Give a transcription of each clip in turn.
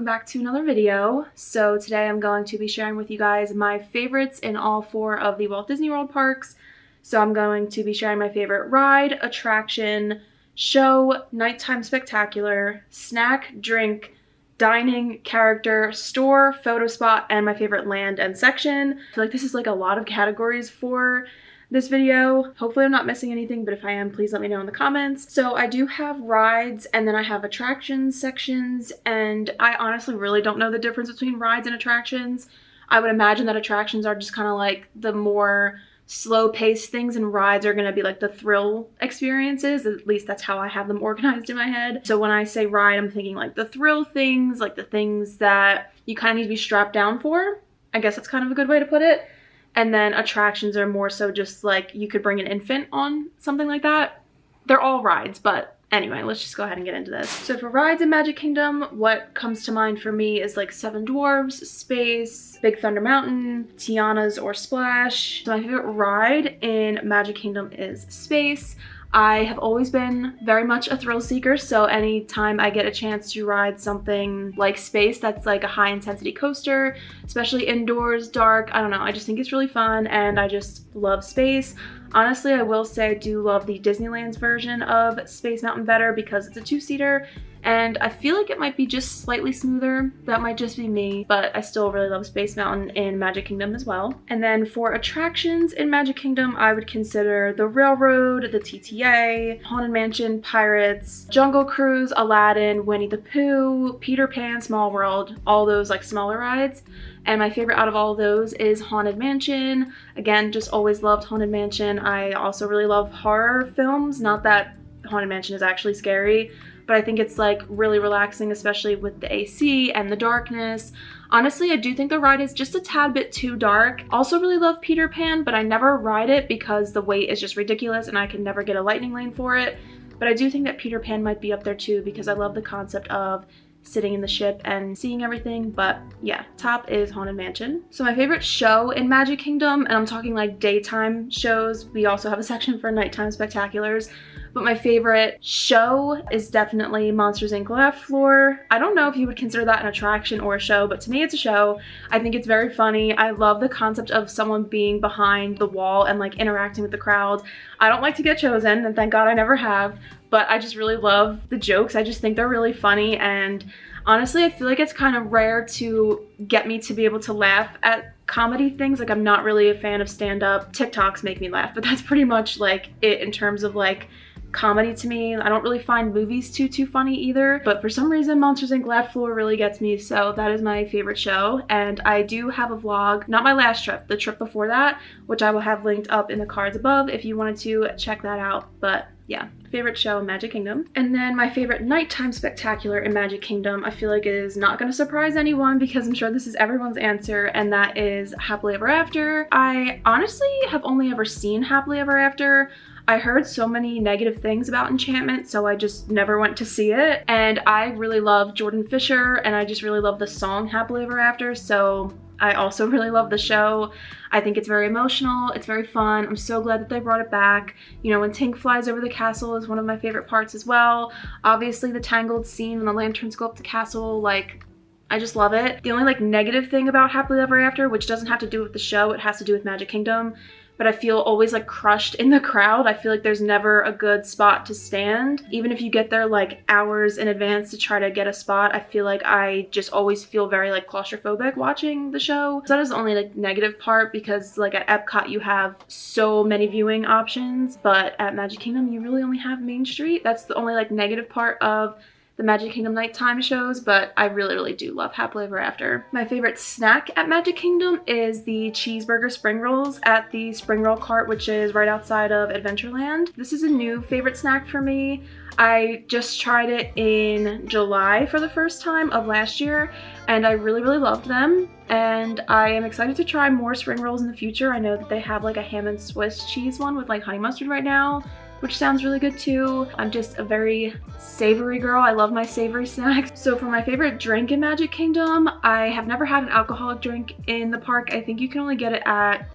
back to another video. So today I'm going to be sharing with you guys my favorites in all 4 of the Walt Disney World parks. So I'm going to be sharing my favorite ride, attraction, show, nighttime spectacular, snack, drink, dining, character, store, photo spot, and my favorite land and section. I feel like this is like a lot of categories for this video. Hopefully I'm not missing anything, but if I am, please let me know in the comments. So I do have rides, and then I have attractions sections, and I honestly really don't know the difference between rides and attractions. I would imagine that attractions are just kind of like the more slow-paced things, and rides are going to be like the thrill experiences. At least that's how I have them organized in my head. So when I say ride, I'm thinking like the thrill things, like the things that you kind of need to be strapped down for. I guess that's kind of a good way to put it. And then attractions are more so just like you could bring an infant on, something like that. They're all rides, but anyway, let's just go ahead and get into this. So for rides in Magic Kingdom, what comes to mind for me is like Seven Dwarfs, Space, Big Thunder Mountain, Tiana's or Splash. So my favorite ride in Magic Kingdom is Space. I have always been very much a thrill seeker, so anytime I get a chance to ride something like Space that's like a high intensity coaster, especially indoors, dark, I don't know, I just think it's really fun and I just love Space. Honestly, I will say I do love the Disneyland's version of Space Mountain better because it's a 2-seater and I feel like it might be just slightly smoother. That might just be me, but I still really love Space Mountain in Magic Kingdom as well. And then for attractions in Magic Kingdom, I would consider the Railroad, the TTA, Haunted Mansion, Pirates, Jungle Cruise, Aladdin, Winnie the Pooh, Peter Pan, Small World, all those like smaller rides. And my favorite out of all of those is Haunted Mansion. Again, just always loved Haunted Mansion. I also really love horror films. Not that Haunted Mansion is actually scary, but I think it's like really relaxing, especially with the AC and the darkness. Honestly, I do think the ride is just a tad bit too dark. Also really love Peter Pan, but I never ride it because the wait is just ridiculous and I can never get a lightning lane for it. But I do think that Peter Pan might be up there too because I love the concept of sitting in the ship and seeing everything. But yeah, top is Haunted Mansion. So my favorite show in Magic Kingdom, and I'm talking like daytime shows, we also have a section for nighttime spectaculars, but my favorite show is definitely Monsters, Inc. Laugh Floor. I don't know if you would consider that an attraction or a show, but to me it's a show. I think it's very funny. I love the concept of someone being behind the wall and like interacting with the crowd. I don't like to get chosen, and thank God I never have, but I just really love the jokes. I just think they're really funny, and honestly, I feel like it's kind of rare to get me to be able to laugh at comedy things. Like, I'm not really a fan of stand-up. TikToks make me laugh, but that's pretty much like it in terms of like comedy to me. I don't really find movies too funny either, but for some reason Monsters, Inc. Laugh Floor really gets me, so that is my favorite show. And I do have a vlog, not my last trip, the trip before that, which I will have linked up in the cards above if you wanted to check that out. But yeah, favorite show in Magic Kingdom. And then my favorite nighttime spectacular in Magic Kingdom, I feel like it is not going to surprise anyone because I'm sure this is everyone's answer, and that is Happily Ever After. I honestly have only ever seen Happily Ever After. I heard so many negative things about Enchantment, so I just never went to see it. And I really love Jordan Fisher, and I just really love the song Happily Ever After, so I also really love the show. I think it's very emotional, it's very fun. I'm so glad that they brought it back. You know, when Tink flies over the castle is one of my favorite parts as well. Obviously the Tangled scene when the lanterns go up the castle, like, I just love it. The only like negative thing about Happily Ever After, which doesn't have to do with the show, it has to do with Magic Kingdom, but I feel always like crushed in the crowd. I feel like there's never a good spot to stand. Even if you get there like hours in advance to try to get a spot, I feel like I just always feel very like claustrophobic watching the show. So that is the only like negative part, because like at Epcot you have so many viewing options, but at Magic Kingdom you really only have Main Street. That's the only like negative part of the Magic Kingdom nighttime shows, but I really do love Happily Ever After. My favorite snack at Magic Kingdom is the cheeseburger spring rolls at the spring roll cart, which is right outside of Adventureland. This is a new favorite snack for me. I just tried it in July for the first time of last year, and I really loved them. And I am excited to try more spring rolls in the future. I know that they have like a ham and Swiss cheese one with like honey mustard right now, which sounds really good too. I'm just a very savory girl. I love my savory snacks. So for my favorite drink in Magic Kingdom, I have never had an alcoholic drink in the park. I think you can only get it at,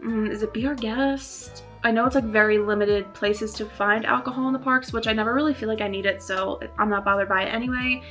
is it Be Our Guest? I know it's like very limited places to find alcohol in the parks, which I never really feel like I need it, so I'm not bothered by it anyway.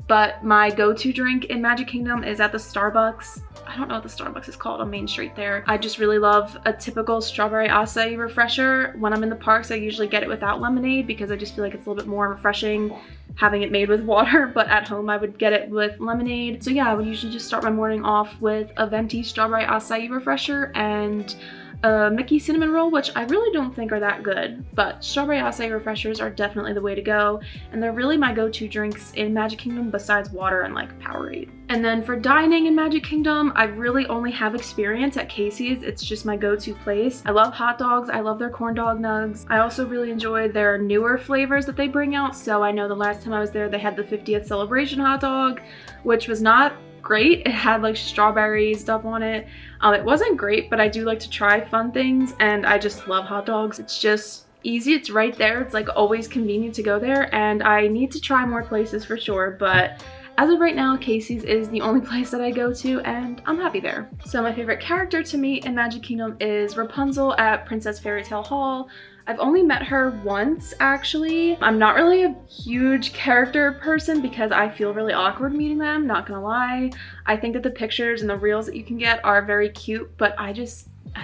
but my go-to drink in Magic Kingdom is at the Starbucks. I don't know what the Starbucks is called on Main Street there. I just really love a typical strawberry acai refresher. When I'm in the parks, I usually get it without lemonade because I just feel like it's a little bit more refreshing having it made with water, but at home I would get it with lemonade. So yeah, I would usually just start my morning off with a venti strawberry acai refresher and a Mickey cinnamon roll, which I really don't think are that good, but strawberry acai refreshers are definitely the way to go, and they're really my go-to drinks in Magic Kingdom besides water and like Powerade. And then for dining in Magic Kingdom, I really only have experience at Casey's. It's just my go-to place. I love hot dogs. I love their corn dog nugs. I also really enjoy their newer flavors that they bring out. So I know the last time I was there, they had the 50th celebration hot dog, which was not great. It had like strawberry stuff on it. It wasn't great, but I do like to try fun things, and I just love hot dogs. It's just easy. It's right there. It's like always convenient to go there, and I need to try more places for sure, but as of right now, Casey's is the only place that I go to, and I'm happy there. So my favorite character to meet in Magic Kingdom is Rapunzel at Princess Fairy Tale Hall. I've only met her once, actually. I'm not really a huge character person because I feel really awkward meeting them, not gonna lie. I think that the pictures and the reels that you can get are very cute, but I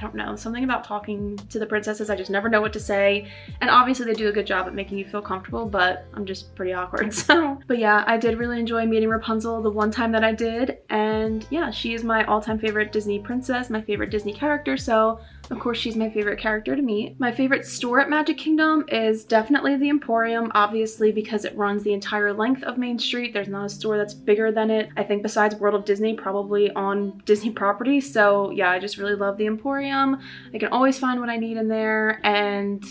don't know, something about talking to the princesses, I just never know what to say. And obviously they do a good job at making you feel comfortable, but I'm just pretty awkward, so. But yeah, I did really enjoy meeting Rapunzel the one time that I did. And yeah, she is my all-time favorite Disney princess, my favorite Disney character, so of course she's my favorite character to meet. My favorite store at Magic Kingdom is definitely the Emporium, obviously because it runs the entire length of Main Street. There's not a store that's bigger than it. I think besides World of Disney, probably on Disney property. So yeah, I just really love the Emporium. I can always find what I need in there, and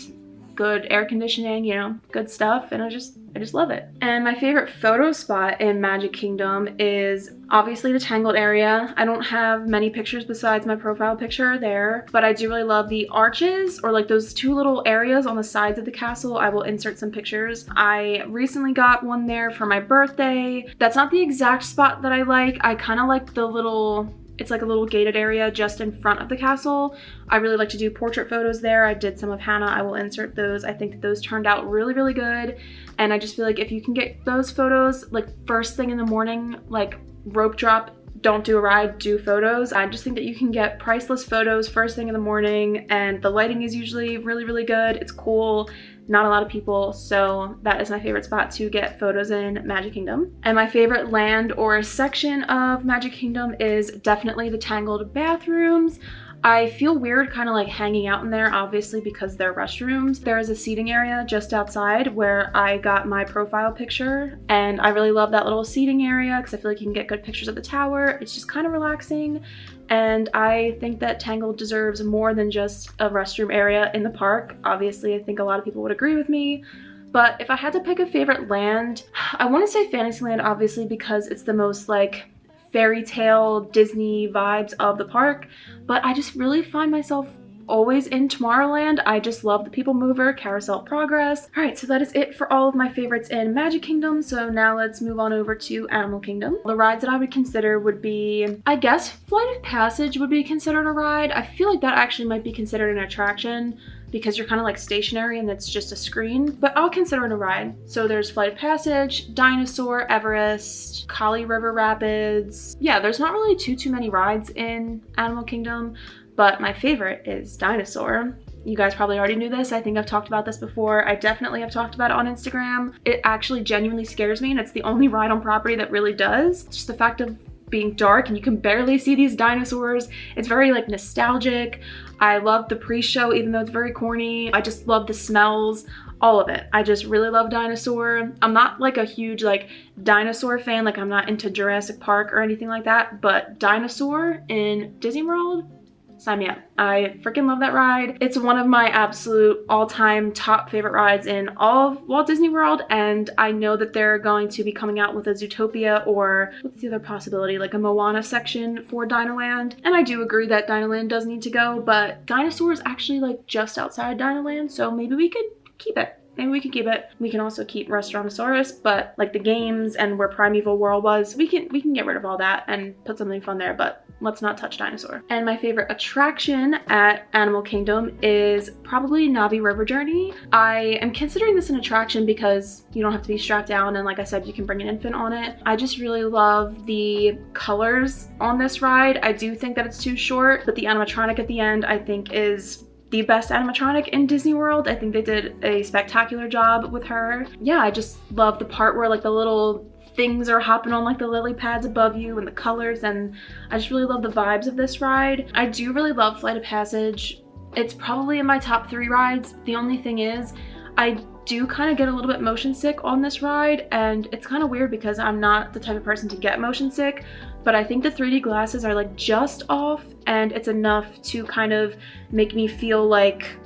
good air conditioning, you know, good stuff, and I just love it. And my favorite photo spot in Magic Kingdom is obviously the Tangled area. I don't have many pictures besides my profile picture there, but I do really love the arches, or like those two little areas on the sides of the castle. I will insert some pictures. I recently got one there for my birthday. That's not the exact spot that I like. I kind of like the little, it's like a little gated area just in front of the castle. I really like to do portrait photos there. I did some of Hannah. I will insert those. I think that those turned out really, really good. And I just feel like if you can get those photos like first thing in the morning, like rope drop, don't do a ride, do photos. I just think that you can get priceless photos first thing in the morning, and the lighting is usually really, really good. It's cool. Not a lot of people, so that is my favorite spot to get photos in Magic Kingdom. And my favorite land or section of Magic Kingdom is definitely the Tangled bathrooms. I feel weird kind of like hanging out in there, obviously because they're restrooms. There is a seating area just outside where I got my profile picture, and I really love that little seating area because I feel like you can get good pictures of the tower. It's just kind of relaxing, and I think that Tangled deserves more than just a restroom area in the park. Obviously, I think a lot of people would agree with me, but if I had to pick a favorite land, I want to say Fantasyland, obviously because it's the most like fairy tale Disney vibes of the park, but I just really find myself always in Tomorrowland. I just love the People Mover, Carousel of Progress. All right, so that is it for all of my favorites in Magic Kingdom. So now let's move on over to Animal Kingdom. The rides that I would consider would be, I guess Flight of Passage would be considered a ride. I feel like that actually might be considered an attraction because you're kind of like stationary and it's just a screen, but I'll consider it a ride. So there's Flight of Passage, Dinosaur, Everest, Kali River Rapids. Yeah, there's not really too many rides in Animal Kingdom, but my favorite is Dinosaur. You guys probably already knew this. I think I've talked about this before. I definitely have talked about it on Instagram. It actually genuinely scares me, and it's the only ride on property that really does. It's just the fact of being dark and you can barely see these dinosaurs. It's very like nostalgic. I love the pre-show even though it's very corny. I just love the smells, all of it. I just really love Dinosaur. I'm not like a huge like dinosaur fan, like I'm not into Jurassic Park or anything like that, but Dinosaur in Disney World, sign me up. I freaking love that ride. It's one of my absolute all-time top favorite rides in all of Walt Disney World, and I know that they're going to be coming out with a Zootopia, or what's the other possibility, like a Moana section for Dinoland. And I do agree that Dinoland does need to go, but Dinosaur is actually like just outside Dinoland, so maybe we could keep it. Maybe we can keep it. We can also keep Restaurantosaurus, but like the games and where Primeval World was, we can get rid of all that and put something fun there, but let's not touch dinosaur. And my favorite attraction at Animal Kingdom is probably Navi River Journey. I am considering this an attraction because you don't have to be strapped down, and like I said, you can bring an infant on it. I just really love the colors on this ride. I do think that it's too short, but the animatronic at the end I think is the best animatronic in Disney World. I think they did a spectacular job with her. Yeah, I just love the part where like the little things are hopping on like the lily pads above you and the colors, and I just really love the vibes of this ride. I do really love Flight of Passage. It's probably in my top 3 rides. The only thing is I do kind of get a little bit motion sick on this ride, and it's kind of weird because I'm not the type of person to get motion sick, but I think the 3D glasses are like just off, and it's enough to kind of make me feel like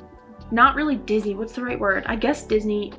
not really dizzy. What's the right word? I guess dizzy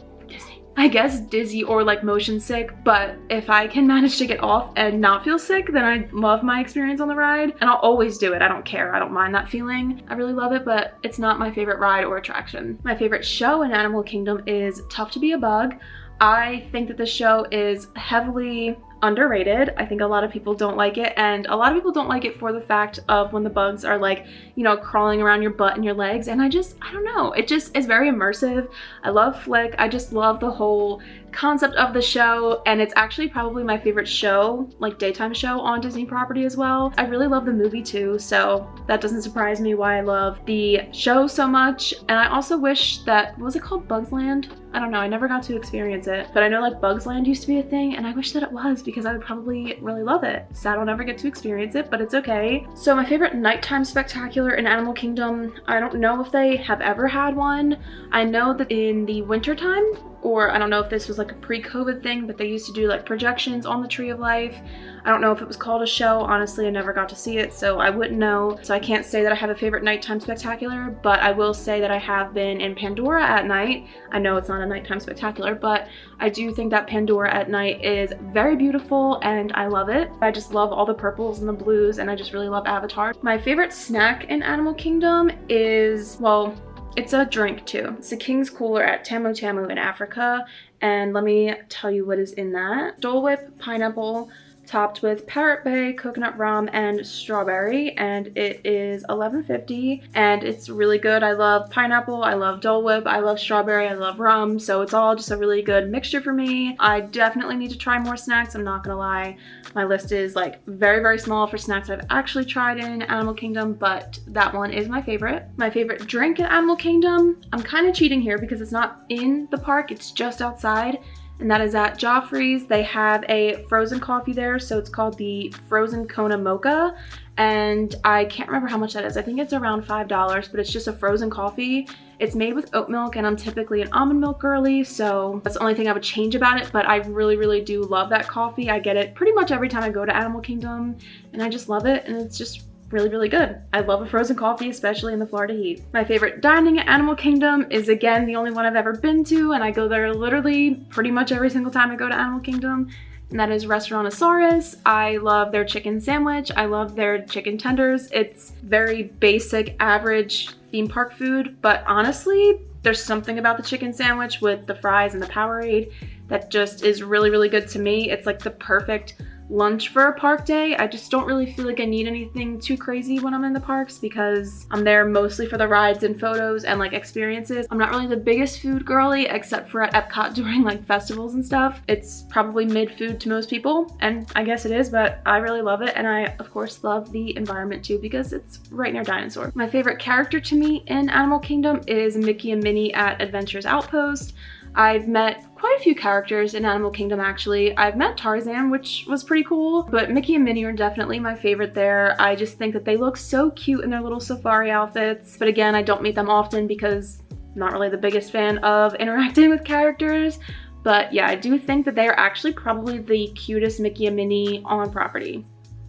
or like motion sick, but if I can manage to get off and not feel sick, then I love my experience on the ride, and I'll always do it. I don't care. I don't mind that feeling. I really love it, but it's not my favorite ride or attraction. My favorite show in Animal Kingdom is Tough to Be a Bug. I think that the show is heavily underrated. I think a lot of people don't like it, and a lot of people don't like it for the fact of when the bugs are like, you know, crawling around your butt and your legs, and I don't know, it just is very immersive. I love Flick. I just love the whole concept of the show, and it's actually probably my favorite show, like daytime show on Disney property as well. I really love the movie too, so that doesn't surprise me why I love the show so much. And I also wish that, what was it called, Bugs Land? I don't know, I never got to experience it, but I know like Bugs Land used to be a thing, and I wish that it was because I would probably really love it. Sad I'll never get to experience it, but it's okay. So my favorite nighttime spectacular in Animal Kingdom, I don't know if they have ever had one. I know that in the wintertime, or I don't know if this was like a pre-COVID thing, but they used to do like projections on the Tree of Life. I don't know if it was called a show. Honestly, I never got to see it, so I wouldn't know. So I can't say that I have a favorite nighttime spectacular, but I will say that I have been in Pandora at night. I know it's not a nighttime spectacular, but I do think that Pandora at night is very beautiful and I love it. I just love all the purples and the blues, and I just really love Avatar. My favorite snack in Animal Kingdom is, well, it's a drink too. It's the King's Cooler at Tamu Tamu in Africa, and let me tell you what is in that. Dole Whip pineapple topped with Parrot Bay, coconut rum, and strawberry, and it is $11.50, and it's really good. I love pineapple, I love Dole Whip, I love strawberry, I love rum, so it's all just a really good mixture for me. I definitely need to try more snacks, I'm not gonna lie. My list is like very, very small for snacks I've actually tried in Animal Kingdom, but that one is my favorite. My favorite drink in Animal Kingdom, I'm kind of cheating here because it's not in the park, it's just outside, and that is at Joffrey's. They have a frozen coffee there, so it's called the Frozen Kona Mocha, and I can't remember how much that is. I think it's around $5, but it's just a frozen coffee. It's made with oat milk, and I'm typically an almond milk girly, so that's the only thing I would change about it, but I really, really do love that coffee. I get it pretty much every time I go to Animal Kingdom, and I just love it, and it's just really, really good. I love a frozen coffee, especially in the Florida heat. My favorite dining at Animal Kingdom is, again, the only one I've ever been to, and I go there literally pretty much every single time I go to Animal Kingdom, and that is Restaurantosaurus. I love their chicken sandwich. I love their chicken tenders. It's very basic, average theme park food, but honestly, there's something about the chicken sandwich with the fries and the Powerade that just is really, really good to me. It's like the perfect lunch for a park day. I just don't really feel like I need anything too crazy when I'm in the parks because I'm there mostly for the rides and photos and like experiences. I'm not really the biggest food girly except for at Epcot during like festivals and stuff. It's probably mid-food to most people, and I guess it is, but I really love it, and I of course love the environment too because it's right near Dinosaur. My favorite character to meet in Animal Kingdom is Mickey and Minnie at Adventures Outpost. I've met quite a few characters in Animal Kingdom actually. I've met Tarzan, which was pretty cool, but Mickey and Minnie are definitely my favorite there. I just think that they look so cute in their little safari outfits, but again, I don't meet them often because I'm not really the biggest fan of interacting with characters. But yeah, I do think that they are actually probably the cutest Mickey and Minnie on property.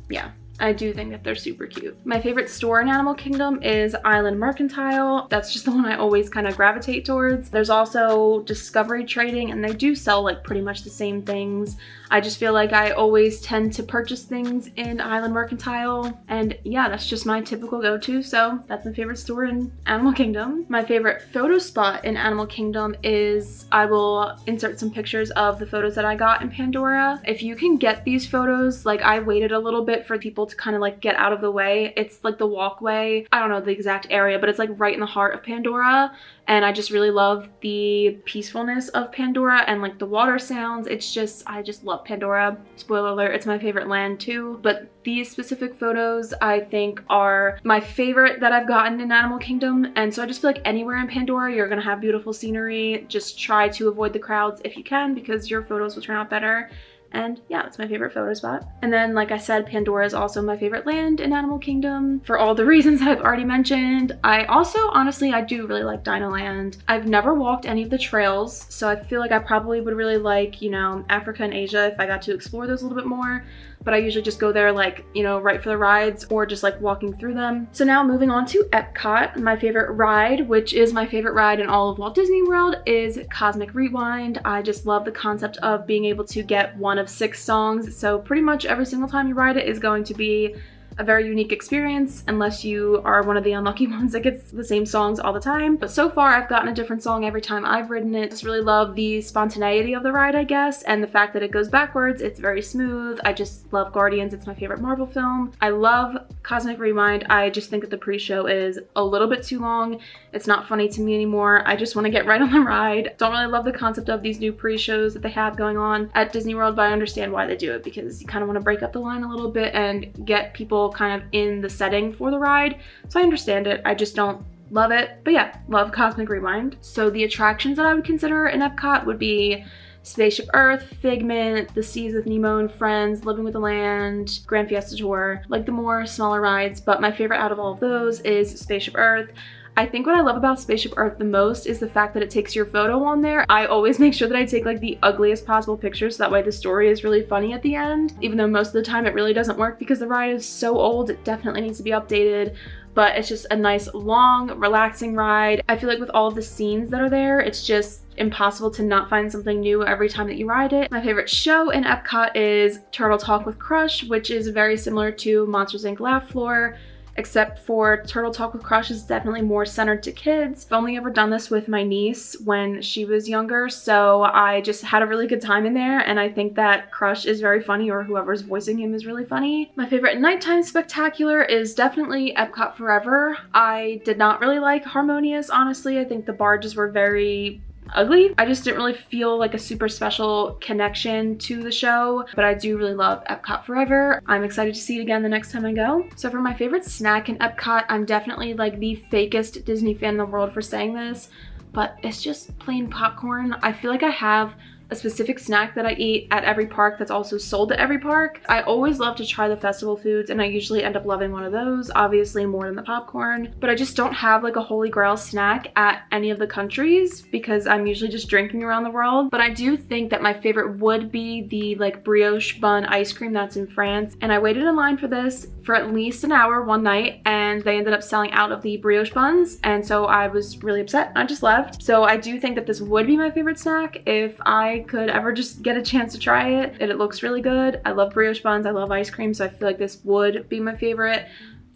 Yeah. I do think that they're super cute. My favorite store in Animal Kingdom is Island Mercantile. That's just the one I always kind of gravitate towards. There's also Discovery Trading, and they do sell like pretty much the same things. I just feel like I always tend to purchase things in Island Mercantile, and yeah, that's just my typical go-to, so that's my favorite store in Animal Kingdom. My favorite photo spot in Animal Kingdom is, I will insert some pictures of the photos that I got in Pandora. If you can get these photos, like I waited a little bit for people to kind of like get out of the way. It's like the walkway, I don't know the exact area, but it's like right in the heart of Pandora, and I just really love the peacefulness of Pandora and like the water sounds. It's just, I just love Pandora. Spoiler alert, it's my favorite land too. But these specific photos I think are my favorite that I've gotten in Animal Kingdom, and so I just feel like anywhere in Pandora you're gonna have beautiful scenery. Just try to avoid the crowds if you can, because your photos will turn out better. And yeah, it's my favorite photo spot. And then, like I said, Pandora is also my favorite land in Animal Kingdom for all the reasons I've already mentioned. I also, honestly, I do really like Dino Land. I've never walked any of the trails, so I feel like I probably would really like, you know, Africa and Asia if I got to explore those a little bit more. But I usually just go there like, you know, right for the rides or just like walking through them. So now moving on to Epcot, my favorite ride, which is my favorite ride in all of Walt Disney World, is Cosmic Rewind. I just love the concept of being able to get one of 6 songs. So pretty much every single time you ride it is going to be a very unique experience, unless you are one of the unlucky ones that gets the same songs all the time. But so far I've gotten a different song every time I've ridden it. Just really love the spontaneity of the ride, I guess, and the fact that it goes backwards. It's very smooth. I just love Guardians. It's my favorite Marvel film. I love Cosmic Rewind. I just think that the pre-show is a little bit too long. It's not funny to me anymore. I just want to get right on the ride. Don't really love the concept of these new pre-shows that they have going on at Disney World, but I understand why they do it, because you kind of want to break up the line a little bit and get people kind of in the setting for the ride. So I understand it. I just don't love it. But yeah, love Cosmic Rewind. So the attractions that I would consider in Epcot would be Spaceship Earth, Figment, The Seas with Nemo and Friends, Living with the Land, Grand Fiesta Tour, like the more smaller rides. But my favorite out of all of those is Spaceship Earth. I think what I love about Spaceship Earth the most is the fact that it takes your photo on there. I always make sure that I take like the ugliest possible pictures, so that way the story is really funny at the end, even though most of the time it really doesn't work because the ride is so old. It definitely needs to be updated, but it's just a nice, long, relaxing ride. I feel like with all of the scenes that are there, it's just impossible to not find something new every time that you ride it. My favorite show in Epcot is Turtle Talk with Crush, which is very similar to Monsters Inc. Laugh Floor, except for Turtle Talk with Crush is definitely more centered to kids. I've only ever done this with my niece when she was younger, so I just had a really good time in there, and I think that Crush is very funny, or whoever's voicing him is really funny. My favorite nighttime spectacular is definitely Epcot Forever. I did not really like Harmonious, honestly. I think the barges were very ugly. I just didn't really feel like a super special connection to the show, but I do really love Epcot Forever. I'm excited to see it again the next time I go. So for my favorite snack in Epcot, I'm definitely like the fakest Disney fan in the world for saying this, but it's just plain popcorn. I feel like I have a specific snack that I eat at every park that's also sold at every park. I always love to try the festival foods, and I usually end up loving one of those, obviously more than the popcorn, but I just don't have like a holy grail snack at any of the countries because I'm usually just drinking around the world. But I do think that my favorite would be the like brioche bun ice cream that's in France, and I waited in line for this for at least an hour one night, and they ended up selling out of the brioche buns, and so I was really upset. I just left. So I do think that this would be my favorite snack if I could ever just get a chance to try it, and it looks really good. I love brioche buns, I love ice cream, so I feel like this would be my favorite.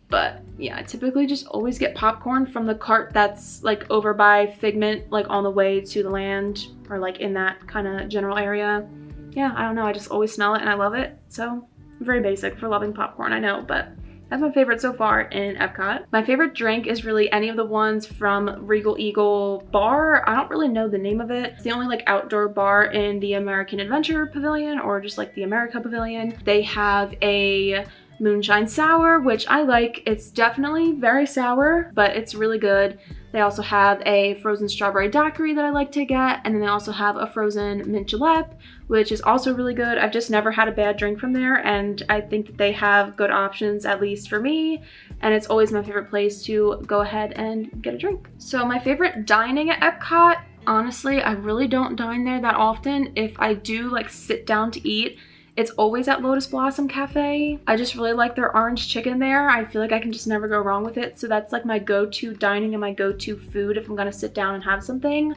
But yeah, I typically just always get popcorn from the cart that's like over by Figment, like on the way to the land, or like in that kind of general area. Yeah, I don't know, I just always smell it and I love it. So very basic for loving popcorn, I know, but that's my favorite so far in Epcot. My favorite drink is really any of the ones from Regal Eagle Bar. I don't really know the name of it. It's the only like outdoor bar in the American Adventure Pavilion, or just like the America Pavilion. They have a moonshine sour, which I like. It's definitely very sour, but it's really good. They also have a frozen strawberry daiquiri that I like to get, and then they also have a frozen mint julep, which is also really good. I've just never had a bad drink from there, and I think that they have good options, at least for me, and it's always my favorite place to go ahead and get a drink. So my favorite dining at Epcot, honestly, I really don't dine there that often. If I do like sit down to eat, it's always at Lotus Blossom Cafe. I just really like their orange chicken there. I feel like I can just never go wrong with it. So that's like my go-to dining and my go-to food if I'm gonna sit down and have something.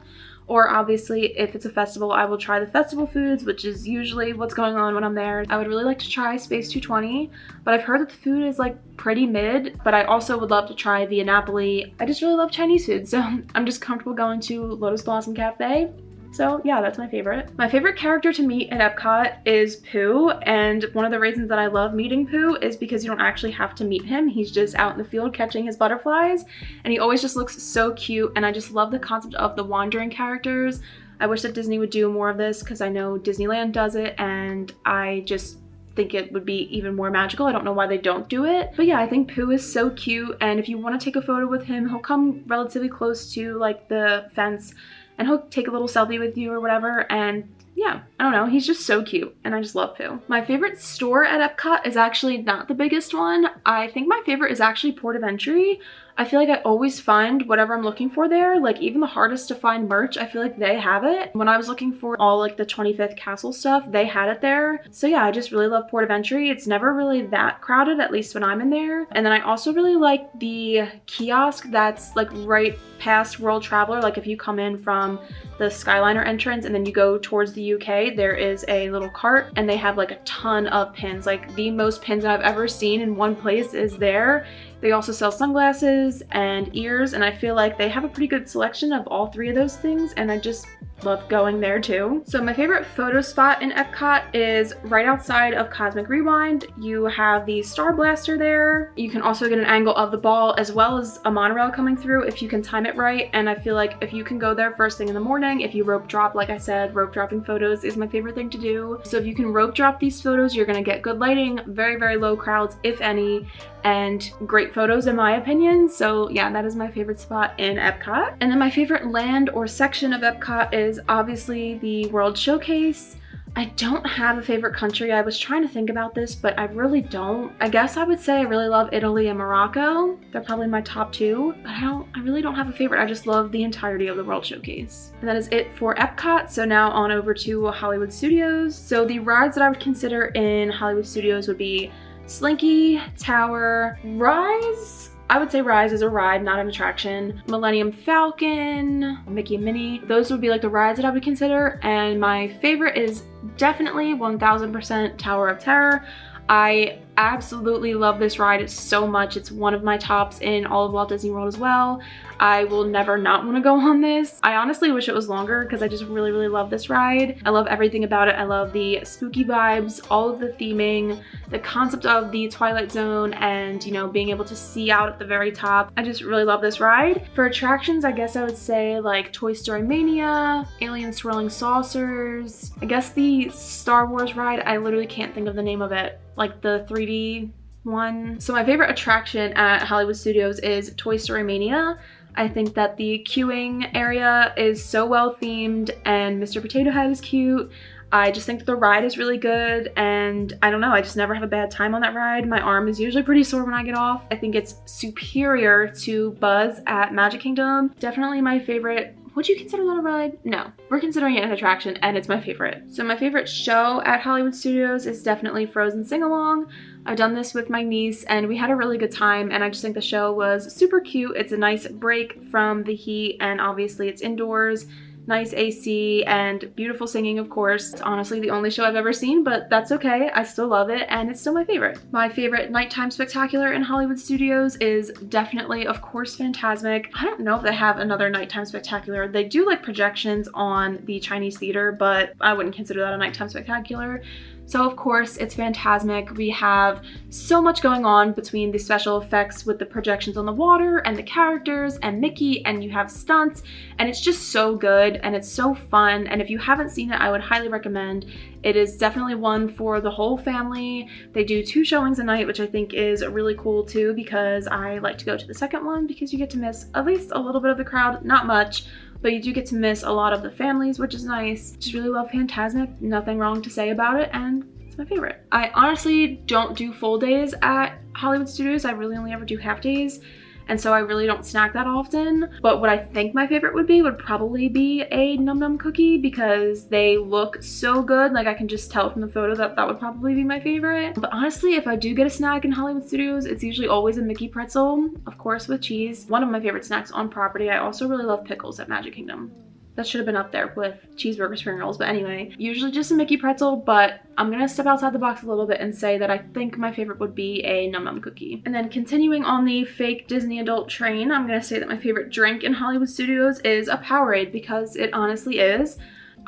Or obviously, if it's a festival, I will try the festival foods, which is usually what's going on when I'm there. I would really like to try Space 220, but I've heard that the food is like pretty mid, but I also would love to try Via Napoli. I just really love Chinese food, so I'm just comfortable going to Lotus Blossom Cafe. So yeah, that's my favorite. My favorite character to meet at Epcot is Pooh, and one of the reasons that I love meeting Pooh is because you don't actually have to meet him. He's just out in the field catching his butterflies, and he always just looks so cute, and I just love the concept of the wandering characters. I wish that Disney would do more of this because I know Disneyland does it, and I just think it would be even more magical. I don't know why they don't do it. But yeah, I think Pooh is so cute, and if you want to take a photo with him, he'll come relatively close to like the fence and he'll take a little selfie with you or whatever, and yeah, I don't know, he's just so cute, and I just love Pooh. My favorite store at Epcot is actually not the biggest one. I think my favorite is actually Port of Entry. I feel like I always find whatever I'm looking for there. Like even the hardest to find merch, I feel like they have it. When I was looking for all like the 25th Castle stuff, they had it there. So yeah, I just really love Port of Entry. It's never really that crowded, at least when I'm in there. And then I also really like the kiosk that's like right past World Traveler. Like if you come in from the Skyliner entrance and then you go towards the UK, there is a little cart and they have like a ton of pins. Like the most pins that I've ever seen in one place is there. They also sell sunglasses and ears, and I feel like they have a pretty good selection of all three of those things, and I just love going there too. So my favorite photo spot in Epcot is right outside of Cosmic Rewind. You have the Star Blaster there. You can also get an angle of the ball as well as a monorail coming through if you can time it right, and I feel like if you can go there first thing in the morning, if you rope drop, like I said, rope dropping photos is my favorite thing to do. So if you can rope drop these photos, you're gonna get good lighting, very, very low crowds, if any, and great photos in my opinion. So yeah, that is my favorite spot in Epcot. And then my favorite land or section of Epcot is obviously the World Showcase. I don't have a favorite country. I was trying to think about this, but I really don't. I guess I would say I really love Italy and Morocco. They're probably my top two, but I really don't have a favorite. I just love the entirety of the World Showcase. And that is it for Epcot. So now on over to Hollywood Studios. So the rides that I would consider in Hollywood Studios would be Slinky, Tower, Rise. I would say Rise is a ride, not an attraction. Millennium Falcon, Mickey and Minnie. Those would be like the rides that I would consider. And my favorite is definitely 1000% Tower of Terror. I absolutely love this ride so much. It's one of my tops in all of Walt Disney World as well. I will never not want to go on this. I honestly wish it was longer because I just really, really love this ride. I love everything about it. I love the spooky vibes, all of the theming, the concept of the Twilight Zone, and you know, being able to see out at the very top. I just really love this ride. For attractions, I guess I would say like Toy Story Mania, Alien Swirling Saucers. I guess the Star Wars ride, I literally can't think of the name of it. Like the 3D one. So my favorite attraction at Hollywood Studios is Toy Story Mania. I think that the queuing area is so well themed and Mr. Potato Head is cute. I just think that the ride is really good, and I don't know, I just never have a bad time on that ride. My arm is usually pretty sore when I get off. I think it's superior to Buzz at Magic Kingdom. Definitely my favorite. Would you consider that a ride? No. We're considering it an attraction, and it's my favorite. So my favorite show at Hollywood Studios is definitely Frozen Sing-Along. I've done this with my niece, and we had a really good time, and I just think the show was super cute. It's a nice break from the heat, and obviously it's indoors. Nice AC and beautiful singing, of course. It's honestly the only show I've ever seen, but that's okay. I still love it, and it's still my favorite. My favorite nighttime spectacular in Hollywood Studios is definitely, of course, Fantasmic. I don't know if they have another nighttime spectacular. They do like projections on the Chinese theater, but I wouldn't consider that a nighttime spectacular. So of course it's Fantasmic. We have so much going on between the special effects with the projections on the water and the characters and Mickey, and you have stunts, and it's just so good and it's so fun. And if you haven't seen it, I would highly recommend. It is definitely one for the whole family. They do 2 showings a night, which I think is really cool too, because I like to go to the second one because you get to miss at least a little bit of the crowd, not much, but you do get to miss a lot of the families, which is nice. Just really love Fantasmic, nothing wrong to say about it, and it's my favorite. I honestly don't do full days at Hollywood Studios. I really only ever do half days, and so I really don't snack that often. But what I think my favorite would be would probably be a Num Num cookie, because they look so good. Like I can just tell from the photo that that would probably be my favorite. But honestly, if I do get a snack in Hollywood Studios, it's usually always a Mickey pretzel, of course with cheese. One of my favorite snacks on property. I also really love pickles at Magic Kingdom. That should have been up there with cheeseburger spring rolls, but anyway, usually just a Mickey pretzel, but I'm gonna step outside the box a little bit and say that I think my favorite would be a Num Num cookie. And then continuing on the fake Disney adult train, I'm gonna say that my favorite drink in Hollywood Studios is a Powerade, because it honestly is.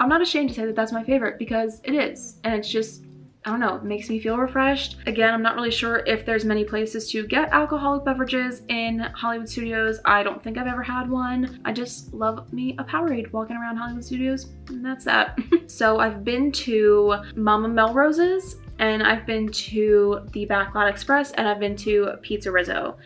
I'm not ashamed to say that that's my favorite because it is. And it's just, I don't know, it makes me feel refreshed. Again, I'm not really sure if there's many places to get alcoholic beverages in Hollywood Studios. I don't think I've ever had one. I just love me a Powerade walking around Hollywood Studios, and that's that. So I've been to Mama Melrose's, and I've been to the Backlot Express, and I've been to Pizza Rizzo.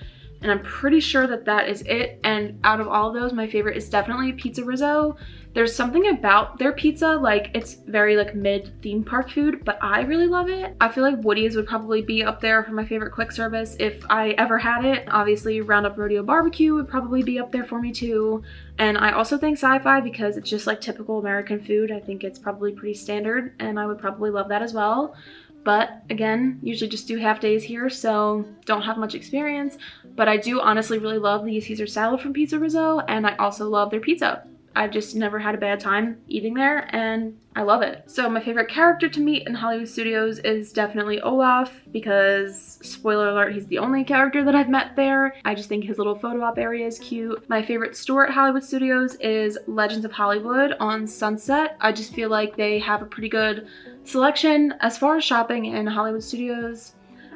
And I'm pretty sure that that is it. And out of all of those, my favorite is definitely Pizza Rizzo. There's something about their pizza, like it's very like mid theme park food, but I really love it. I feel like Woody's would probably be up there for my favorite quick service if I ever had it. Obviously Roundup Rodeo Barbecue would probably be up there for me too. And I also think Sci-Fi because it's just like typical American food. I think it's probably pretty standard and I would probably love that as well. But again, usually just do half days here, so don't have much experience. But I do honestly really love the Caesar salad from Pizza Rizzo, and I also love their pizza. I've just never had a bad time eating there, and I love it. So my favorite character to meet in Hollywood Studios is definitely Olaf, because spoiler alert, he's the only character that I've met there. I just think his little photo op area is cute. My favorite store at Hollywood Studios is Legends of Hollywood on Sunset. I just feel like they have a pretty good selection as far as shopping in Hollywood Studios.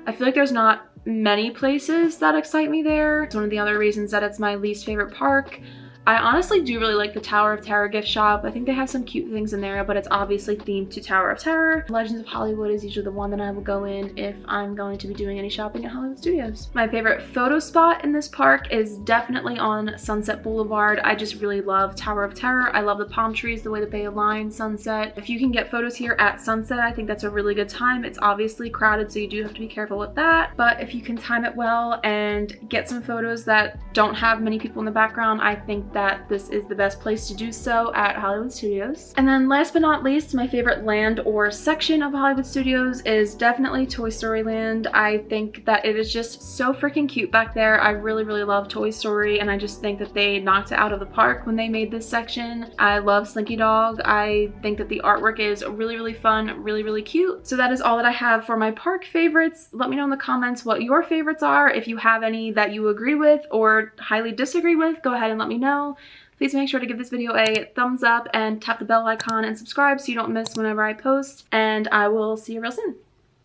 I feel like there's not many places that excite me there. It's one of the other reasons that it's my least favorite park. I honestly do really like the Tower of Terror gift shop. I think they have some cute things in there, but it's obviously themed to Tower of Terror. Legends of Hollywood is usually the one that I will go in if I'm going to be doing any shopping at Hollywood Studios. My favorite photo spot in this park is definitely on Sunset Boulevard. I just really love Tower of Terror. I love the palm trees, the way that they align sunset. If you can get photos here at sunset, I think that's a really good time. It's obviously crowded, so you do have to be careful with that. But if you can time it well and get some photos that don't have many people in the background, I think that this is the best place to do so at Hollywood Studios. And then last but not least, my favorite land or section of Hollywood Studios is definitely Toy Story Land. I think that it is just so freaking cute back there. I really, really love Toy Story, and I just think that they knocked it out of the park when they made this section. I love Slinky Dog. I think that the artwork is really, really fun, really, really cute. So that is all that I have for my park favorites. Let me know in the comments what your favorites are. If you have any that you agree with or highly disagree with, go ahead and let me know. Please make sure to give this video a thumbs up and tap the bell icon and subscribe so you don't miss whenever I post. And I will see you real soon.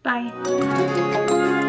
Bye.